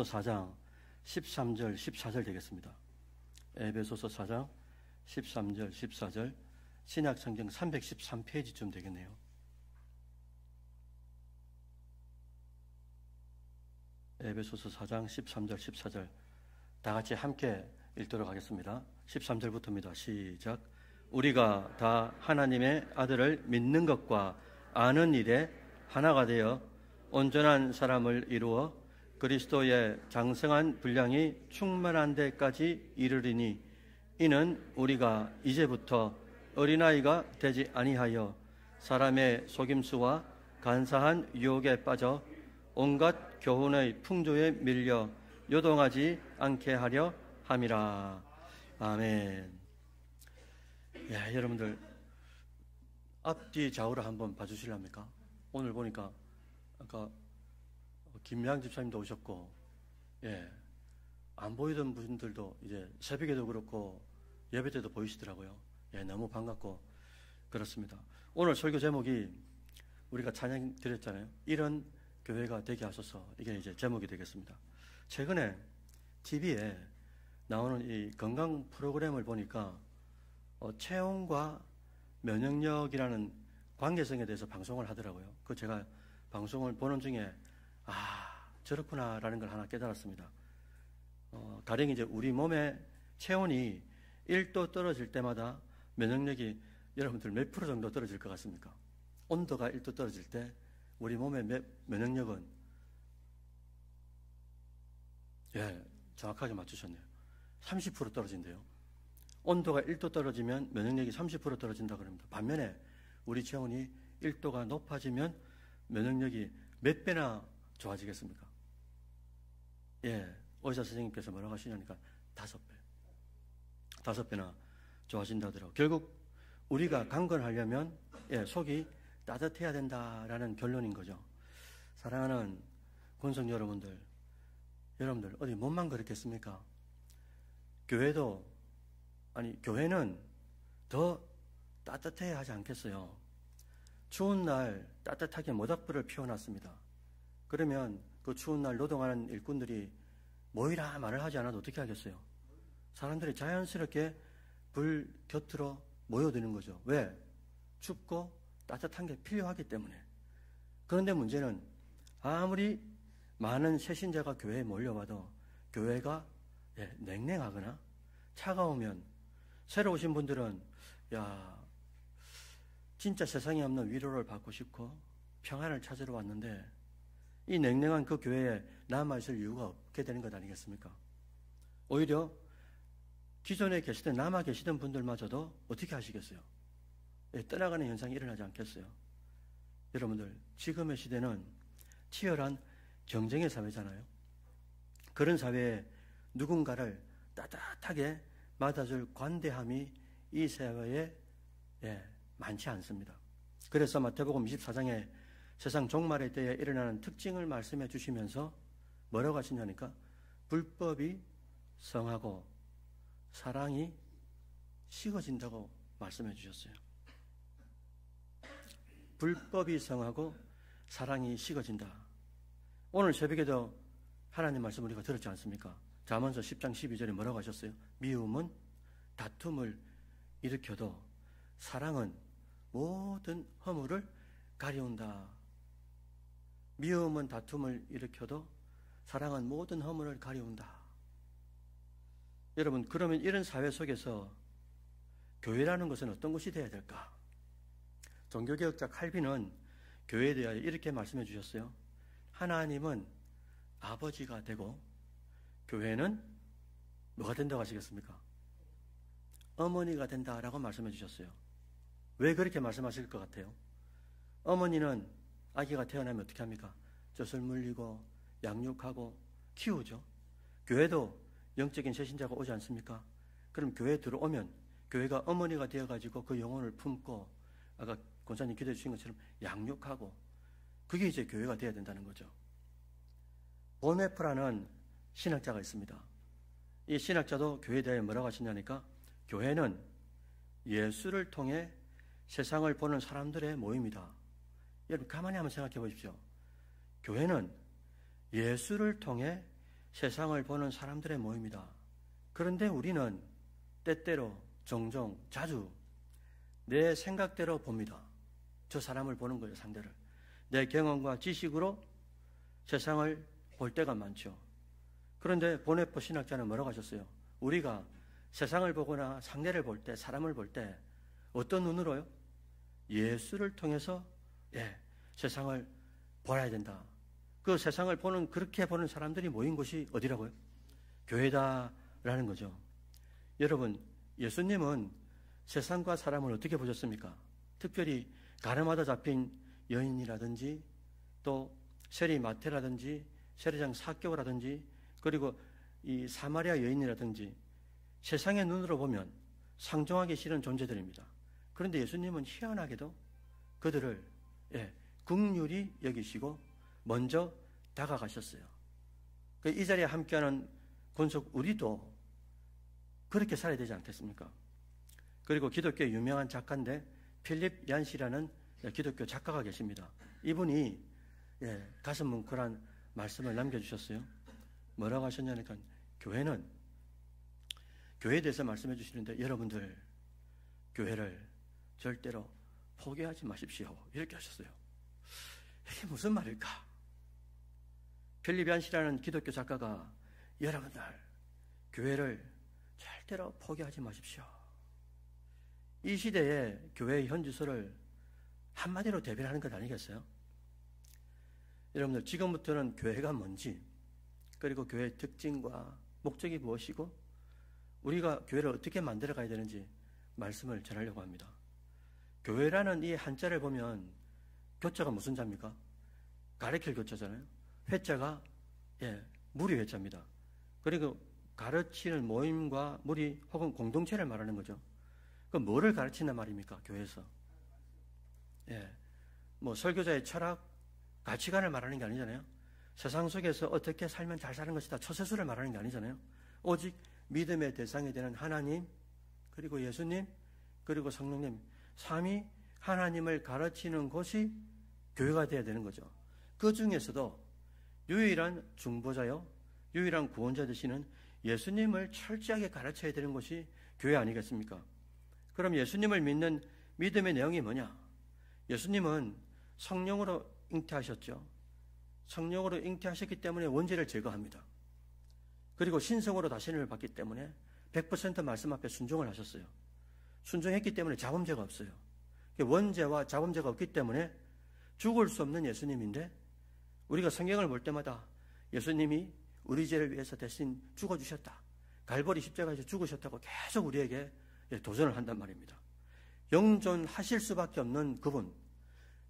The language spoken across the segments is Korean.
4장 13절 14절 되겠습니다. 에베소서 4장 13절 14절 신약성경 313페이지쯤 되겠네요. 에베소서 4장 13절 14절 다 같이 함께 읽도록 하겠습니다. 13절부터입니다. 시작. 우리가 다 하나님의 아들을 믿는 것과 아는 일에 하나가 되어 온전한 사람을 이루어 그리스도의 장성한 분량이 충만한 데까지 이르리니 이는 우리가 이제부터 어린아이가 되지 아니하여 사람의 속임수와 간사한 유혹에 빠져 온갖 교훈의 풍조에 밀려 요동하지 않게 하려 함이라. 아멘. 예, 여러분들 앞뒤 좌우를 한번 봐주실랍니까? 오늘 보니까 아까 김양 집사님도 오셨고, 예, 안 보이던 분들도 이제 새벽에도 그렇고 예배 때도 보이시더라고요. 예, 너무 반갑고 그렇습니다. 오늘 설교 제목이 우리가 찬양 드렸잖아요. 이런 교회가 되게 하소서. 이게 이제 제목이 되겠습니다. 최근에 TV에 나오는 이 건강 프로그램을 보니까 체온과 면역력이라는 관계성에 대해서 방송을 하더라고요. 그 제가 방송을 보는 중에 저렇구나라는 걸 하나 깨달았습니다. 가령 이제 우리 몸의 체온이 1도 떨어질 때마다 면역력이 여러분들 몇 프로 정도 떨어질 것 같습니까? 온도가 1도 떨어질 때 우리 몸의 면역력은, 예, 정확하게 맞추셨네요. 30% 떨어진대요. 온도가 1도 떨어지면 면역력이 30% 떨어진다 그럽니다. 반면에 우리 체온이 1도가 높아지면 면역력이 몇 배나 좋아지겠습니까? 예, 의사 선생님께서 뭐라고 하시냐니까 5배. 5배나 좋아진다 하더라고요. 결국 우리가 강건하려면, 예, 속이 따뜻해야 된다라는 결론인 거죠. 사랑하는 권성 여러분들 어디 몸만 그렇겠습니까? 교회는 더 따뜻해야 하지 않겠어요? 추운 날 따뜻하게 모닥불을 피워놨습니다. 그러면 그 추운 날 노동하는 일꾼들이 모이라 말을 하지 않아도 어떻게 하겠어요? 사람들이 자연스럽게 불 곁으로 모여드는 거죠. 왜? 춥고 따뜻한 게 필요하기 때문에. 그런데 문제는 아무리 많은 새신자가 교회에 몰려와도 교회가, 예, 냉랭하거나 차가우면 새로 오신 분들은 진짜 세상에 없는 위로를 받고 싶고 평안을 찾으러 왔는데 이 냉랭한 그 교회에 남아있을 이유가 없게 되는 것 아니겠습니까? 오히려 기존에 남아 계시던 분들마저도 어떻게 하시겠어요? 떠나가는 현상이 일어나지 않겠어요? 여러분들, 지금의 시대는 치열한 경쟁의 사회잖아요. 그런 사회에 누군가를 따뜻하게 맞아줄 관대함이 이 사회에, 예, 많지 않습니다. 그래서 마태복음 24장에 세상 종말의 때에 일어나는 특징을 말씀해 주시면서 뭐라고 하시냐니까 불법이 성하고 사랑이 식어진다고 말씀해 주셨어요. 불법이 성하고 사랑이 식어진다. 오늘 새벽에도 하나님 말씀 우리가 들었지 않습니까? 잠언서 10장 12절에 뭐라고 하셨어요? 미움은 다툼을 일으켜도 사랑은 모든 허물을 가리운다. 미움은 다툼을 일으켜도 사랑은 모든 허물을 가리운다. 여러분, 그러면 이런 사회 속에서 교회라는 것은 어떤 것이 되어야 될까? 종교개혁자 칼빈은 교회에 대하여 이렇게 말씀해 주셨어요. 하나님은 아버지가 되고 교회는 뭐가 된다고 하시겠습니까? 어머니가 된다라고 말씀해 주셨어요. 왜 그렇게 말씀하실 것 같아요? 어머니는 아기가 태어나면 어떻게 합니까? 젖을 물리고 양육하고 키우죠. 교회도 영적인 새신자가 오지 않습니까? 그럼 교회에 들어오면 교회가 어머니가 되어가지고 그 영혼을 품고 아까 권사님 기도해 주신 것처럼 양육하고, 그게 이제 교회가 되어야 된다는 거죠. 본웨프라는 신학자가 있습니다. 이 신학자도 교회에 대해 뭐라고 하시냐니까 교회는 예수를 통해 세상을 보는 사람들의 모임이다. 여러분 가만히 한번 생각해 보십시오. 교회는 예수를 통해 세상을 보는 사람들의 모임이다. 그런데 우리는 때때로 종종 자주 내 생각대로 봅니다. 저 사람을 보는 거예요, 상대를. 내 경험과 지식으로 세상을 볼 때가 많죠. 그런데 보네포 신학자는 뭐라고 하셨어요? 우리가 세상을 보거나 상대를 볼 때, 사람을 볼 때 어떤 눈으로요? 예수를 통해서 세상을 보아야 된다. 그 세상을 보는, 그렇게 보는 사람들이 모인 곳이 어디라고요? 교회다라는 거죠. 여러분, 예수님은 세상과 사람을 어떻게 보셨습니까? 특별히 가늠하다 잡힌 여인이라든지 또 세리 마태라든지 세리장 사개오라든지 그리고 이 사마리아 여인이라든지 세상의 눈으로 보면 상종하기 싫은 존재들입니다. 그런데 예수님은 희한하게도 그들을 긍휼히 여기시고 먼저 다가가셨어요. 이 자리에 함께하는 권속 우리도 그렇게 살아야 되지 않겠습니까? 그리고 기독교의 유명한 작가인데 필립 얀시라는 기독교 작가가 계십니다. 이분이 가슴 뭉클한 말씀을 남겨주셨어요. 뭐라고 하셨냐니까 교회에 대해서 말씀해 주시는데 여러분들 교회를 절대로 포기하지 마십시오. 이렇게 하셨어요. 이게 무슨 말일까? 필립 얀시라는 기독교 작가가 여러분들 교회를 절대로 포기하지 마십시오. 이 시대에 교회의 현주소를 한마디로 대변하는 것 아니겠어요? 여러분들 지금부터는 교회가 뭔지 그리고 교회의 특징과 목적이 무엇이고 우리가 교회를 어떻게 만들어 가야 되는지 말씀을 전하려고 합니다. 교회라는 이 한자를 보면 교자가 무슨 자입니까? 가르칠 교자잖아요. 회자가 무리 회자입니다. 그리고 가르치는 모임과 무리 혹은 공동체를 말하는 거죠. 그 뭐를 가르친단 말입니까? 교회에서. 뭐 설교자의 철학, 가치관을 말하는 게 아니잖아요. 세상 속에서 어떻게 살면 잘 사는 것이다. 처세술을 말하는 게 아니잖아요. 오직 믿음의 대상이 되는 하나님, 그리고 예수님, 그리고 성령님, 삼위 하나님을 가르치는 곳이 교회가 되어야 되는 거죠. 그 중에서도 유일한 중보자요, 유일한 구원자 되시는 예수님을 철저하게 가르쳐야 되는 것이 교회 아니겠습니까? 그럼 예수님을 믿는 믿음의 내용이 뭐냐? 예수님은 성령으로 잉태하셨죠. 성령으로 잉태하셨기 때문에 원죄를 제거합니다. 그리고 신성으로 다신을 받기 때문에 100% 말씀 앞에 순종을 하셨어요. 순종했기 때문에 자범죄가 없어요. 원죄와 자범죄가 없기 때문에 죽을 수 없는 예수님인데 우리가 성경을 볼 때마다 예수님이 우리 죄를 위해서 대신 죽어주셨다. 갈보리 십자가에서 죽으셨다고 계속 우리에게 도전을 한단 말입니다. 영존하실 수밖에 없는 그분,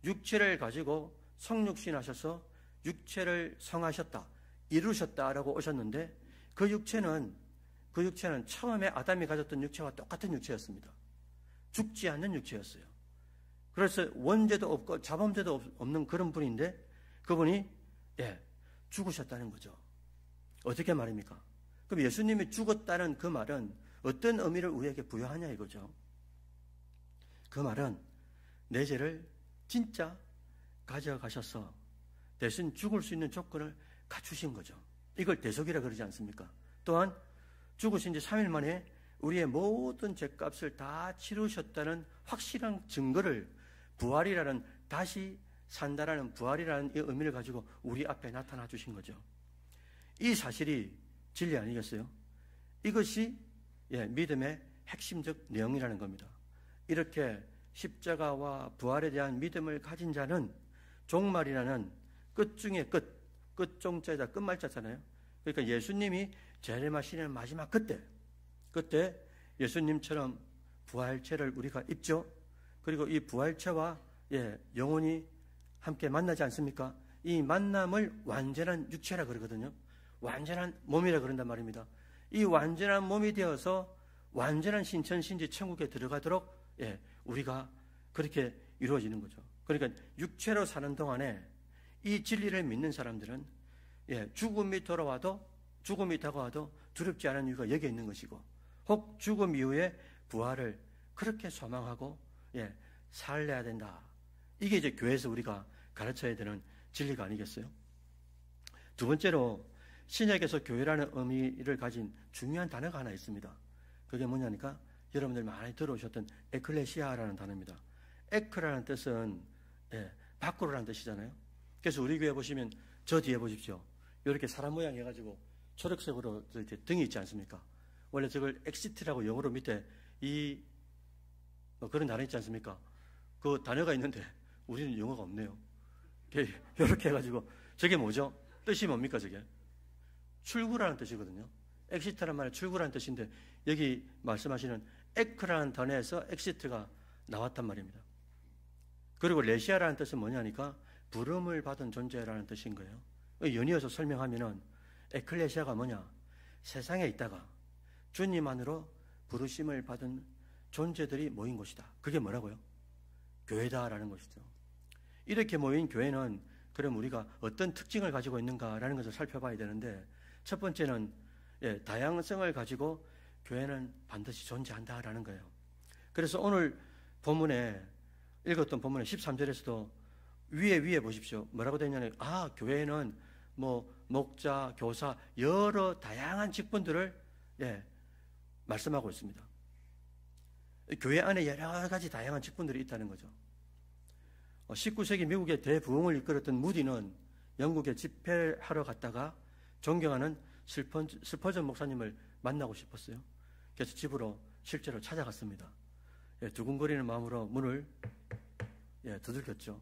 육체를 가지고 성육신하셔서 육체를 성하셨다, 이루셨다라고 오셨는데 그 육체는 처음에 아담이 가졌던 육체와 똑같은 육체였습니다. 죽지 않는 육체였어요. 그래서 원죄도 없고 자범죄도 없는 그런 분인데 그분이 죽으셨다는 거죠. 어떻게 말입니까? 그럼 예수님이 죽었다는 그 말은 어떤 의미를 우리에게 부여하냐 이거죠. 그 말은 내 죄를 진짜 가져가셔서 대신 죽을 수 있는 조건을 갖추신 거죠. 이걸 대속이라 그러지 않습니까? 또한 죽으신 지 3일 만에 우리의 모든 죄값을 다 치르셨다는 확실한 증거를 부활이라는, 다시 산다라는 부활이라는 이 의미를 가지고 우리 앞에 나타나 주신 거죠. 이 사실이 진리 아니겠어요? 이것이 믿음의 핵심적 내용이라는 겁니다. 이렇게 십자가와 부활에 대한 믿음을 가진 자는 종말이라는 끝 중에 끝종자이다, 끝말자잖아요. 그러니까 예수님이 재림하시는 마지막 그때 예수님처럼 부활체를 우리가 입죠. 그리고 이 부활체와 영혼이 함께 만나지 않습니까? 이 만남을 완전한 육체라 그러거든요. 완전한 몸이라 그런단 말입니다. 이 완전한 몸이 되어서 완전한 신천신지 천국에 들어가도록 우리가 그렇게 이루어지는 거죠. 그러니까 육체로 사는 동안에 이 진리를 믿는 사람들은 죽음이 다가와도 두렵지 않은 이유가 여기에 있는 것이고, 혹 죽음 이후에 부활을 그렇게 소망하고 살려야 된다. 이게 이제 교회에서 우리가 가르쳐야 되는 진리가 아니겠어요? 두 번째로 신약에서 교회라는 의미를 가진 중요한 단어가 하나 있습니다. 그게 뭐냐니까 여러분들 많이 들어오셨던 에클레시아라는 단어입니다. 에크라는 뜻은 밖으로라는 뜻이잖아요. 그래서 우리 교회 보시면 저 뒤에 보십시오. 이렇게 사람 모양 해가지고 초록색으로 이렇게 등이 있지 않습니까? 원래 저걸 엑시트라고 영어로 밑에 그런 단어 있지 않습니까? 그 단어가 있는데 우리는 영어가 없네요. 이렇게 해가지고 저게 뭐죠? 뜻이 뭡니까 저게? 출구라는 뜻이거든요. 엑시트라는 말은 출구라는 뜻인데 여기 말씀하시는 에크라는 단어에서 엑시트가 나왔단 말입니다. 그리고 레시아라는 뜻은 뭐냐니까 부름을 받은 존재라는 뜻인 거예요. 연이어서 설명하면은 에클레시아가 뭐냐? 세상에 있다가 주님 안으로 부르심을 받은 존재들이 모인 곳이다. 그게 뭐라고요? 교회다라는 것이죠. 이렇게 모인 교회는 그럼 우리가 어떤 특징을 가지고 있는가라는 것을 살펴봐야 되는데 첫 번째는 다양성을 가지고 교회는 반드시 존재한다라는 거예요. 그래서 오늘 본문에 읽었던 본문의 13절에서도 위에 보십시오. 뭐라고 되어 있냐면 교회는 목자, 교사 여러 다양한 직분들을 말씀하고 있습니다. 교회 안에 여러 가지 다양한 직분들이 있다는 거죠. 19세기 미국의 대부흥을 이끌었던 무디는 영국에 집회하러 갔다가 존경하는 스퍼전 목사님을 만나고 싶었어요. 그래서 집으로 실제로 찾아갔습니다. 두근거리는 마음으로 문을 두들겼죠.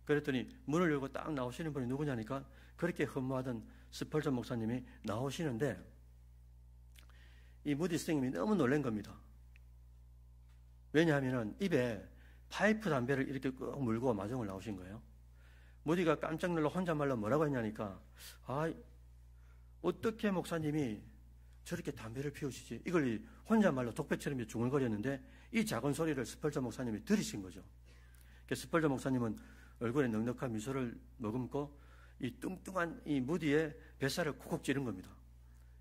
그랬더니 문을 열고 딱 나오시는 분이 누구냐니까 그렇게 허무하던 스펄전 목사님이 나오시는데 이 무디 선생님이 너무 놀란 겁니다. 왜냐하면 입에 파이프 담배를 이렇게 꾹 물고 마중을 나오신 거예요. 무디가 깜짝 놀라 혼잣말로 뭐라고 했냐니까 어떻게 목사님이 저렇게 담배를 피우시지? 이걸 혼잣말로 독배처럼 중얼거렸는데 이 작은 소리를 스펄전 목사님이 들으신 거죠. 스펄전 목사님은 얼굴에 넉넉한 미소를 머금고 이 뚱뚱한 이 무디의 뱃살을 콕콕 찌른 겁니다.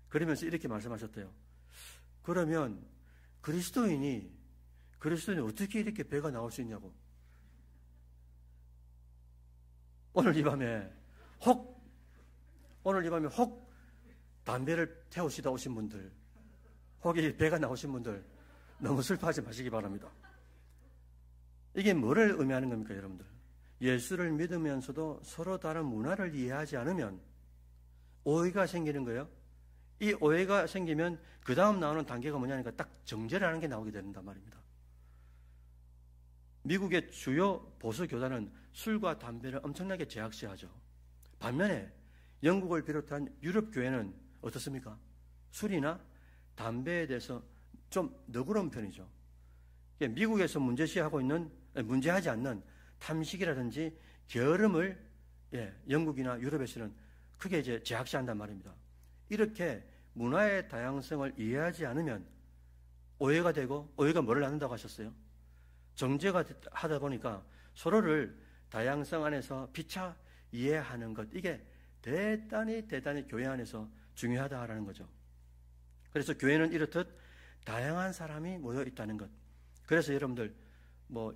그러면서 이렇게 말씀하셨대요. 그러면 그리스도인이 어떻게 이렇게 배가 나올 수 있냐고. 오늘 이 밤에 혹 담배를 태우시다 오신 분들, 혹이 배가 나오신 분들 너무 슬퍼하지 마시기 바랍니다. 이게 뭐를 의미하는 겁니까, 여러분들? 예수를 믿으면서도 서로 다른 문화를 이해하지 않으면 오해가 생기는 거예요. 이 오해가 생기면 그 다음 나오는 단계가 뭐냐니까 딱 정죄라는 게 나오게 된단 말입니다. 미국의 주요 보수 교단은 술과 담배를 엄청나게 제약시하죠. 반면에 영국을 비롯한 유럽 교회는 어떻습니까? 술이나 담배에 대해서 좀 너그러운 편이죠. 미국에서 문제하지 않는 탐식이라든지 게으름을 영국이나 유럽에서는 크게 제약시한단 말입니다. 이렇게 문화의 다양성을 이해하지 않으면 오해가 되고, 오해가 뭐를 낳는다고 하셨어요? 정죄가 하다 보니까 서로를 다양성 안에서 피차 이해하는 것, 이게 대단히 교회 안에서 중요하다라는 거죠. 그래서 교회는 이렇듯 다양한 사람이 모여 있다는 것. 그래서 여러분들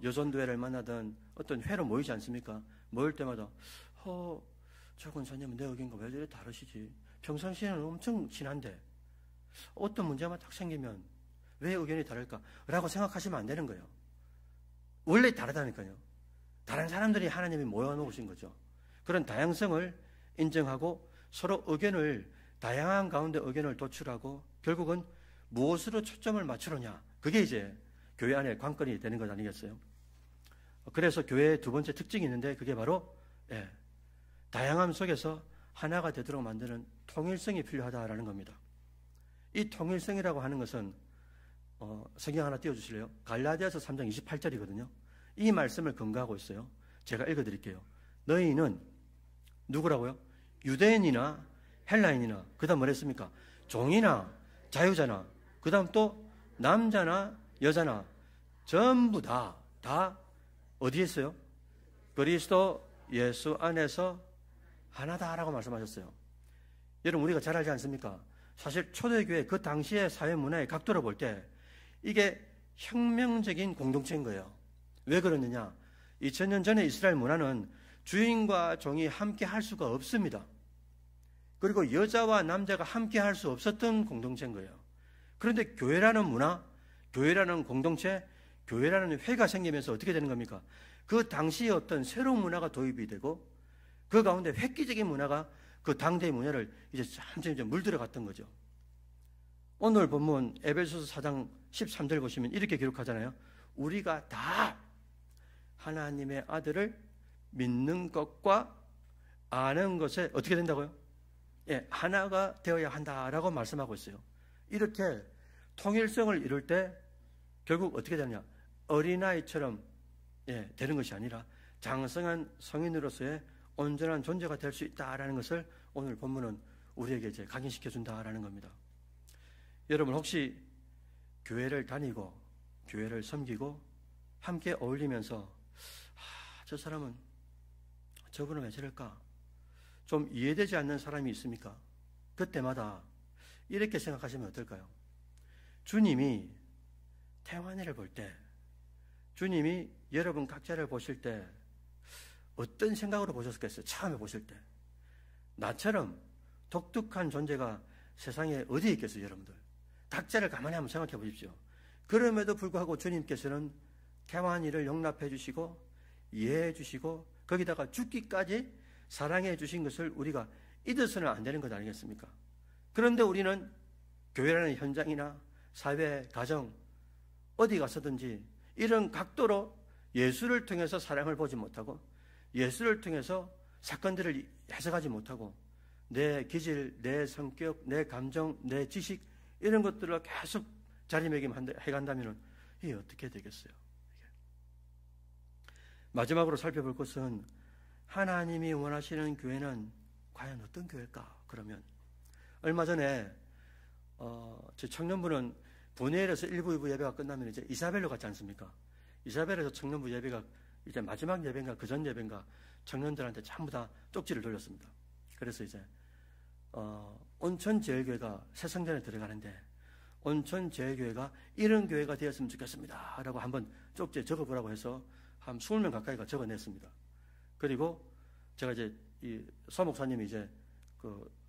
여전도회를 만나든 어떤 회로 모이지 않습니까? 모일 때마다 저 권사님은 내 의견과 왜 저래 다르시지? 평상시에는 엄청 친한데 어떤 문제만 딱 생기면 왜 의견이 다를까? 라고 생각하시면 안 되는 거예요. 원래 다르다니까요. 다른 사람들이 하나님이 모여놓으신 거죠. 그런 다양성을 인정하고 서로 다양한 가운데 의견을 도출하고 결국은 무엇으로 초점을 맞추느냐. 그게 이제 교회 안에 관건이 되는 것 아니겠어요? 그래서 교회의 두 번째 특징이 있는데 그게 바로 다양함 속에서 하나가 되도록 만드는 통일성이 필요하다라는 겁니다. 이 통일성이라고 하는 것은 성경 하나 띄워주실래요? 갈라디아서 3장 28절이거든요. 이 말씀을 근거하고 있어요. 제가 읽어드릴게요. 너희는 누구라고요? 유대인이나 헬라인이나 그 다음 뭐랬습니까? 종이나 자유자나 그 다음 또 남자나 여자나 전부 다 어디에 있어요? 그리스도 예수 안에서 하나다라고 말씀하셨어요. 여러분 우리가 잘 알지 않습니까? 사실 초대교회 그 당시의 사회 문화의 각도로 볼 때 이게 혁명적인 공동체인 거예요. 왜 그러느냐? 2000년 전에 이스라엘 문화는 주인과 종이 함께 할 수가 없습니다. 그리고 여자와 남자가 함께 할 수 없었던 공동체인 거예요. 그런데 교회라는 문화, 교회라는 공동체, 교회라는 회가 생기면서 어떻게 되는 겁니까? 그 당시에 어떤 새로운 문화가 도입이 되고 그 가운데 획기적인 문화가 그 당대의 문화를 이제 점점 이제 물들어갔던 거죠. 오늘 본문 에베소서 4장 13절 보시면 이렇게 기록하잖아요. 우리가 다 하나님의 아들을 믿는 것과 아는 것에 어떻게 된다고요? 예, 하나가 되어야 한다라고 말씀하고 있어요. 이렇게 통일성을 이룰 때 결국 어떻게 되느냐? 어린아이처럼 되는 것이 아니라 장성한 성인으로서의 온전한 존재가 될 수 있다라는 것을 오늘 본문은 우리에게 이제 각인시켜 준다라는 겁니다. 여러분 혹시 교회를 다니고 교회를 섬기고 함께 어울리면서 저 사람은 저분은 왜 저럴까? 좀 이해되지 않는 사람이 있습니까? 그때마다 이렇게 생각하시면 어떨까요? 주님이 태환이를 볼 때, 주님이 여러분 각자를 보실 때 어떤 생각으로 보셨겠어요? 처음에 보실 때. 나처럼 독특한 존재가 세상에 어디에 있겠어요, 여러분들? 각자를 가만히 한번 생각해 보십시오. 그럼에도 불구하고 주님께서는 태환이를 용납해 주시고 이해해 주시고 거기다가 죽기까지 사랑해 주신 것을 우리가 잊어서는 안 되는 것 아니겠습니까? 그런데 우리는 교회라는 현장이나 사회, 가정 어디 가서든지 이런 각도로 예수를 통해서 사랑을 보지 못하고 예수를 통해서 사건들을 해석하지 못하고 내 기질, 내 성격, 내 감정, 내 지식 이런 것들을 계속 자리매김해간다면 이게 어떻게 되겠어요? 마지막으로 살펴볼 것은 하나님이 원하시는 교회는 과연 어떤 교회일까? 그러면 얼마 전에 제 청년부는 분회에서 1부, 2부 예배가 끝나면 이제 이사벨로 갔지 않습니까? 이사벨에서 청년부 예배가 이제 마지막 예배인가 그 전 예배인가 청년들한테 전부 다 쪽지를 돌렸습니다. 그래서 이제 온천제일교회가 새성전에 들어가는데 온천제일교회가 이런 교회가 되었으면 좋겠습니다 라고 한번 쪽지에 적어보라고 해서 한 20명 가까이가 적어냈습니다. 그리고 제가 이제 이 서목사님이 이제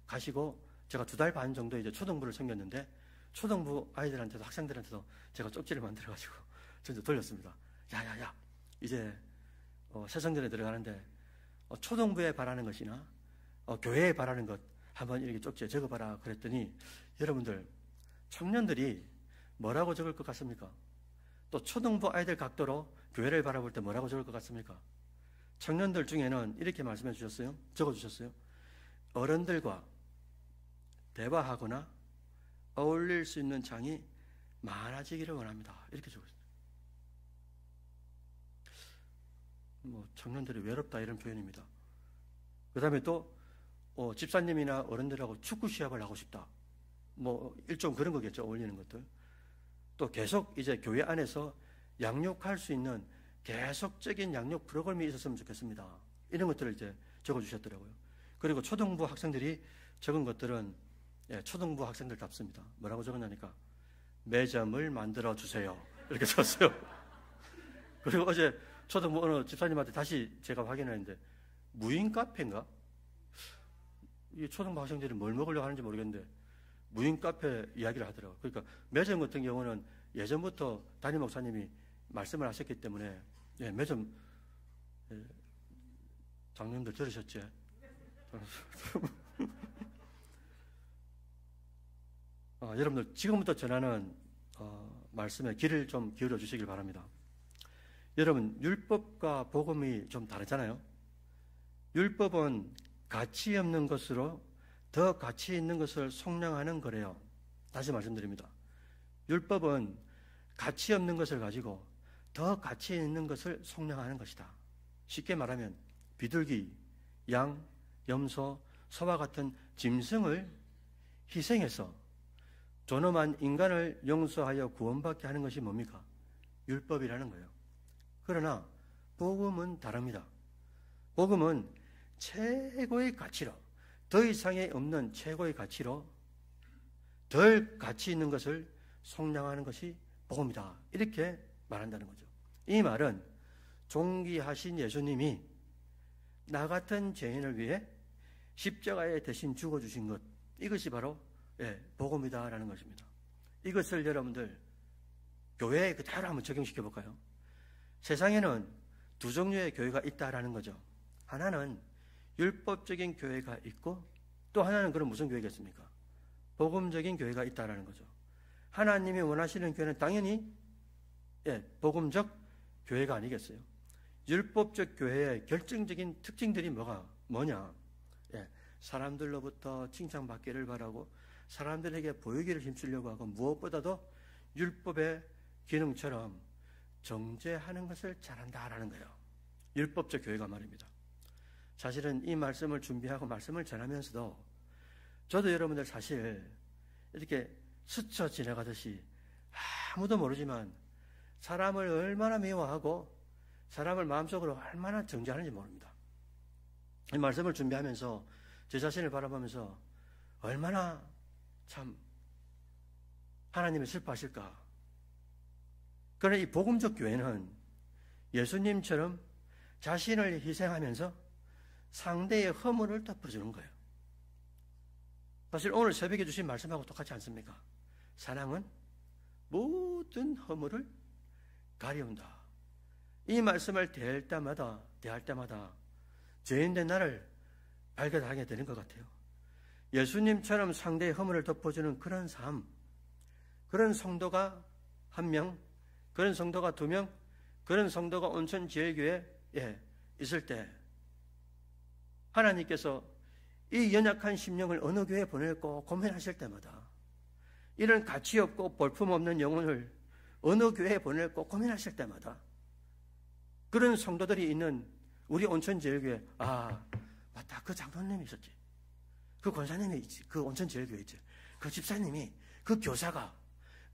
가시고 제가 2달 반 정도 이제 초등부를 섬겼는데 초등부 아이들한테도 학생들한테도 제가 쪽지를 만들어가지고 전부 돌렸습니다. 야야야 이제 새성전에 들어가는데 초등부에 바라는 것이나 교회에 바라는 것 한번 이렇게 쪽지에 적어봐라 그랬더니 여러분들 청년들이 뭐라고 적을 것 같습니까? 또 초등부 아이들 각도로 교회를 바라볼 때 뭐라고 적을 것 같습니까? 청년들 중에는 이렇게 말씀해 주셨어요. 적어주셨어요. 어른들과 대화하거나 어울릴 수 있는 장이 많아지기를 원합니다. 이렇게 적었어요. 청년들이 외롭다 이런 표현입니다. 그 다음에 또 집사님이나 어른들하고 축구 시합을 하고 싶다. 일종 그런 거겠죠. 어울리는 것들. 또 계속 이제 교회 안에서 양육할 수 있는 계속적인 양육 프로그램이 있었으면 좋겠습니다. 이런 것들을 이제 적어주셨더라고요. 그리고 초등부 학생들이 적은 것들은 초등부 학생들답습니다. 뭐라고 적었냐니까 매점을 만들어 주세요. 이렇게 썼어요. 그리고 어제 초등부 어느 집사님한테 다시 제가 확인했는데 무인 카페인가? 이 초등부 학생들이 뭘 먹으려고 하는지 모르겠는데 무인 카페 이야기를 하더라고요. 그러니까 매점 같은 경우는 예전부터 담임 목사님이 말씀을 하셨기 때문에 매점 장년들 들으셨지? 여러분들 지금부터 전하는 말씀에 귀를 좀 기울여 주시길 바랍니다. 여러분 율법과 복음이 좀 다르잖아요. 율법은 가치 없는 것으로 더 가치 있는 것을 속량하는 거래요. 다시 말씀드립니다. 율법은 가치 없는 것을 가지고 더 가치 있는 것을 속량하는 것이다. 쉽게 말하면 비둘기, 양, 염소, 소와 같은 짐승을 희생해서 존엄한 인간을 용서하여 구원받게 하는 것이 뭡니까? 율법이라는 거예요. 그러나 복음은 다릅니다. 복음은 최고의 가치로, 더 이상의 없는 최고의 가치로 덜 가치 있는 것을 속량하는 것이 복음이다. 이렇게 말한다는 거죠. 이 말은 존귀하신 예수님이 나 같은 죄인을 위해 십자가에 대신 죽어주신 것, 이것이 바로 복음이다라는 것입니다. 이것을 여러분들 교회에 그대로 한번 적용시켜 볼까요? 세상에는 두 종류의 교회가 있다라는 거죠. 하나는 율법적인 교회가 있고, 또 하나는 그럼 무슨 교회겠습니까? 복음적인 교회가 있다라는 거죠. 하나님이 원하시는 교회는 당연히 복음적 교회가 아니겠어요? 율법적 교회의 결정적인 특징들이 뭐냐? 사람들로부터 칭찬받기를 바라고 사람들에게 보이기를 힘쓰려고 하고, 무엇보다도 율법의 기능처럼 정죄하는 것을 잘한다라는 거예요. 율법적 교회가 말입니다. 사실은 이 말씀을 준비하고 말씀을 전하면서도 저도 여러분들 사실 이렇게 스쳐 지나가듯이 아무도 모르지만 사람을 얼마나 미워하고 사람을 마음속으로 얼마나 정죄하는지 모릅니다. 이 말씀을 준비하면서 제 자신을 바라보면서 얼마나 참 하나님이 슬퍼하실까. 그러나 이 복음적 교회는 예수님처럼 자신을 희생하면서 상대의 허물을 덮어주는 거예요. 사실 오늘 새벽에 주신 말씀하고 똑같지 않습니까? 사랑은 모든 허물을 가려운다. 이 말씀을 대할 때마다 죄인된 나를 발견하게 되는 것 같아요. 예수님처럼 상대의 허물을 덮어주는 그런 삶, 그런 성도가 한 명, 그런 성도가 두 명, 그런 성도가 온천지혜교회에 있을 때 하나님께서 이 연약한 심령을 어느 교회에 보낼고 고민하실 때마다, 이런 가치 없고 볼품없는 영혼을 어느 교회에 보낼고 고민하실 때마다 그런 성도들이 있는 우리 온천지혜교회, 맞다, 그 장로님이 있었지, 그 권사님이 있지, 그 온천지혜교회 있지, 그 집사님이, 그 교사가,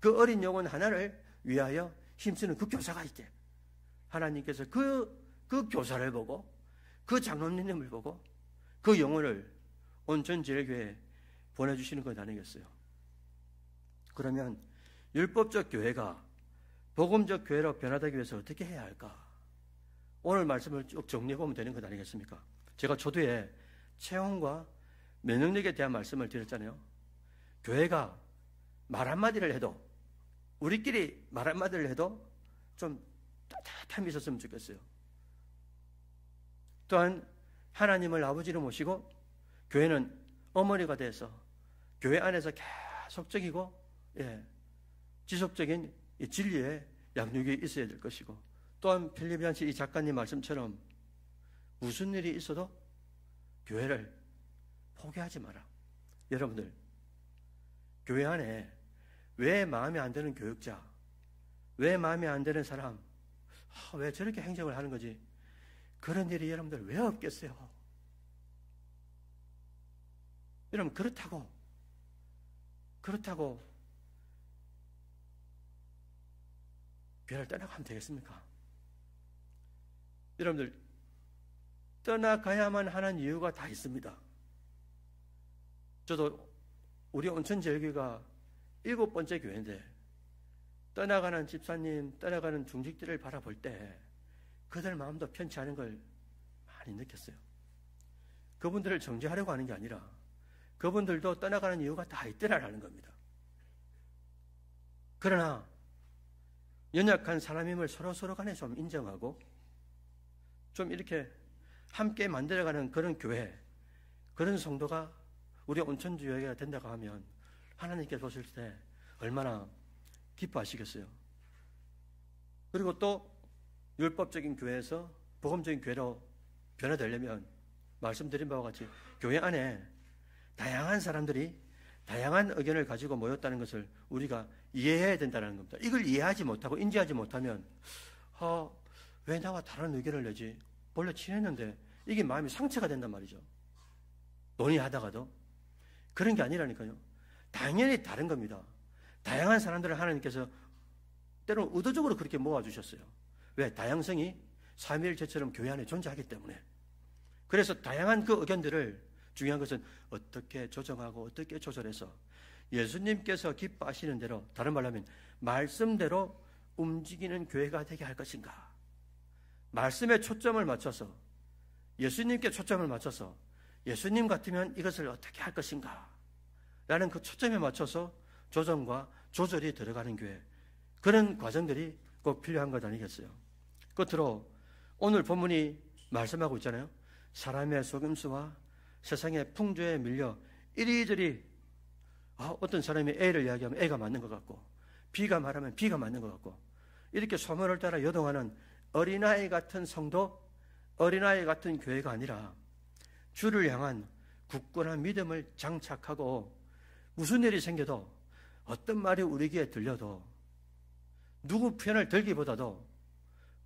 그 어린 영혼 하나를 위하여 힘쓰는 그 교사가 있대. 하나님께서 그 교사를 보고, 그 장로님을 보고 그 영혼을 온천지혜교회에 보내주시는 것 아니겠어요? 그러면 율법적 교회가 복음적 교회로 변화되기 위해서 어떻게 해야 할까? 오늘 말씀을 쭉 정리해보면 되는 것 아니겠습니까? 제가 초두에 체험과 면역력에 대한 말씀을 드렸잖아요. 교회가 말 한마디를 해도, 우리끼리 말 한마디를 해도 좀 따뜻함이 있었으면 좋겠어요. 또한 하나님을 아버지로 모시고 교회는 어머니가 돼서 교회 안에서 계속적이고 지속적인 이 진리의 양육이 있어야 될 것이고, 또한 필리피안서 이 작가님 말씀처럼 무슨 일이 있어도 교회를 포기하지 마라. 여러분들, 교회 안에 왜 마음에 안 드는 교육자, 왜 마음에 안 드는 사람, 왜 저렇게 행정을 하는 거지, 그런 일이 여러분들 왜 없겠어요? 여러분, 그렇다고 교회를 떠나가면 되겠습니까? 여러분들, 떠나가야만 하는 이유가 다 있습니다. 저도 우리 온천제일교회가 7번째 교회인데, 떠나가는 집사님, 떠나가는 중직들을 바라볼 때 그들 마음도 편치 않은 걸 많이 느꼈어요. 그분들을 정죄하려고 하는 게 아니라 그분들도 떠나가는 이유가 다 있더라라는 겁니다. 그러나 연약한 사람임을 서로 간에 좀 인정하고 좀 이렇게 함께 만들어가는 그런 교회, 그런 성도가 우리 온천주교회가 된다고 하면 하나님께서 보실 때 얼마나 기뻐하시겠어요. 그리고 또 율법적인 교회에서 복음적인 교회로 변화되려면 말씀드린 바와 같이 교회 안에 다양한 사람들이 다양한 의견을 가지고 모였다는 것을 우리가 이해해야 된다는 겁니다. 이걸 이해하지 못하고 인지하지 못하면 왜 나와 다른 의견을 내지? 원래 친했는데 이게 마음이 상처가 된단 말이죠. 논의하다가도. 그런 게 아니라니까요. 당연히 다른 겁니다. 다양한 사람들을 하나님께서 때로는 의도적으로 그렇게 모아주셨어요. 왜? 다양성이 삼위일체처럼 교회 안에 존재하기 때문에. 그래서 다양한 그 의견들을, 중요한 것은 어떻게 조정하고 어떻게 조절해서 예수님께서 기뻐하시는 대로, 다른 말로 하면 말씀대로 움직이는 교회가 되게 할 것인가. 말씀에 초점을 맞춰서, 예수님께 초점을 맞춰서 예수님 같으면 이것을 어떻게 할 것인가 라는 그 초점에 맞춰서 조정과 조절이 들어가는 교회, 그런 과정들이 꼭 필요한 것 아니겠어요? 끝으로 오늘 본문이 말씀하고 있잖아요. 사람의 속임수와 세상의 풍조에 밀려 이리저리 어떤 사람이 A를 이야기하면 A가 맞는 것 같고 B가 말하면 B가 맞는 것 같고 이렇게 소문을 따라 요동하는 어린아이 같은 성도, 어린아이 같은 교회가 아니라 주를 향한 굳건한 믿음을 장착하고 무슨 일이 생겨도 어떤 말이 우리 귀에 들려도 누구 편을 들기보다도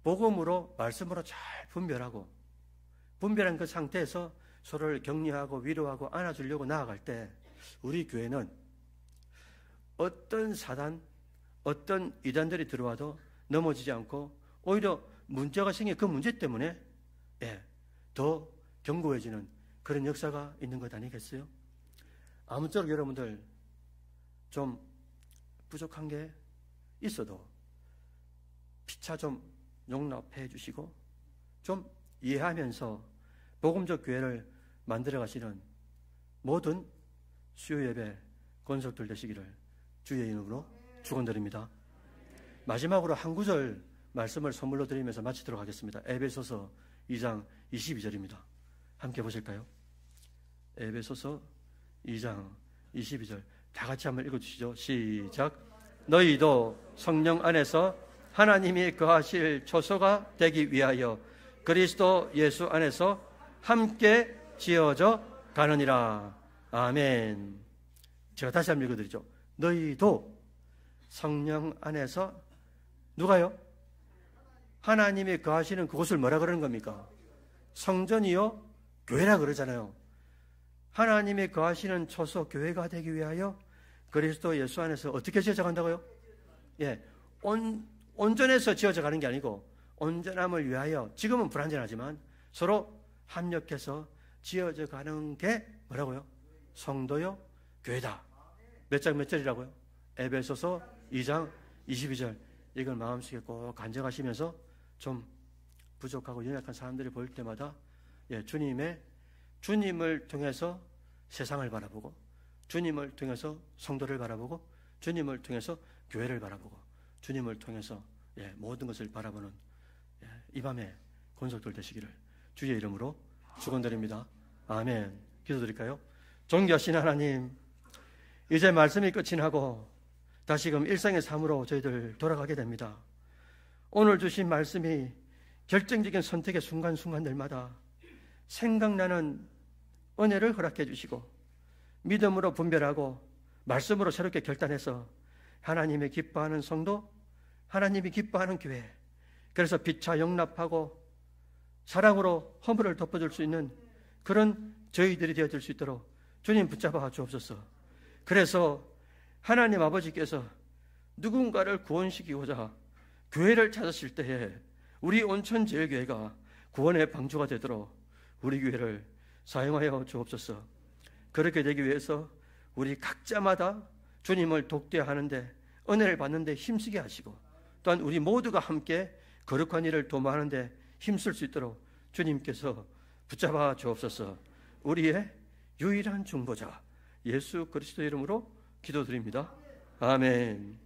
복음으로 말씀으로 잘 분별하고 분별한 그 상태에서 서로를 격려하고 위로하고 안아주려고 나아갈 때 우리 교회는 어떤 사단, 어떤 이단들이 들어와도 넘어지지 않고 오히려 문제가 생긴 그 문제 때문에 더 견고해지는 그런 역사가 있는 것 아니겠어요? 아무쪼록 여러분들 좀 부족한 게 있어도 피차 좀 용납해 주시고 좀 이해하면서 복음적 교회를 만들어 가시는 모든 수요 예배 권속들 되시기를 주의 이름으로 축원드립니다. 마지막으로 한 구절 말씀을 선물로 드리면서 마치도록 하겠습니다. 에베소서 2장 22절입니다. 함께 보실까요? 에베소서 2장 22절 다 같이 한번 읽어주시죠. 시작. 너희도 성령 안에서 하나님이 거하실 초소가 되기 위하여 그리스도 예수 안에서 함께 지어져 가느니라. 아멘. 제가 다시 한번 읽어드리죠. 너희도 성령 안에서 누가요? 하나님이 거하시는 그곳을 뭐라 그러는 겁니까? 성전이요 교회라 그러잖아요. 하나님이 거하시는 초소 교회가 되기 위하여 그리스도 예수 안에서 어떻게 지어져 간다고요? 온전해서 지어져 가는 게 아니고 온전함을 위하여 지금은 불완전하지만 서로 합력해서 지어져 가는 게 뭐라고요? 성도요 교회다. 몇 장 몇 절이라고요? 에베소서 2장 22절. 이걸 마음속에 꼭 간직하시면서 좀 부족하고 연약한 사람들이 보일 때마다 주님을 통해서 세상을 바라보고 주님을 통해서 성도를 바라보고 주님을 통해서 교회를 바라보고 주님을 통해서 모든 것을 바라보는 이 밤에 권속들 되시기를 주의 이름으로 축원드립니다. 아멘. 기도드릴까요? 존귀하신 하나님, 이제 말씀이 끝이 나고 다시금 일상의 삶으로 저희들 돌아가게 됩니다. 오늘 주신 말씀이 결정적인 선택의 순간순간들마다 생각나는 은혜를 허락해 주시고 믿음으로 분별하고 말씀으로 새롭게 결단해서 하나님이 기뻐하는 성도, 하나님이 기뻐하는 교회, 그래서 피차 용납하고 사랑으로 허물을 덮어줄 수 있는 그런 저희들이 되어질 수 있도록 주님 붙잡아 주옵소서. 그래서 하나님 아버지께서 누군가를 구원시키고자 교회를 찾으실 때에 우리 온천제일교회가 구원의 방주가 되도록 우리 교회를 사용하여 주옵소서. 그렇게 되기 위해서 우리 각자마다 주님을 돕게 하는데 은혜를 받는데 힘쓰게 하시고 또한 우리 모두가 함께 거룩한 일을 도모하는데 힘쓸 수 있도록 주님께서 붙잡아 주옵소서. 우리의 유일한 중보자 예수 그리스도 이름으로 기도드립니다. 아멘.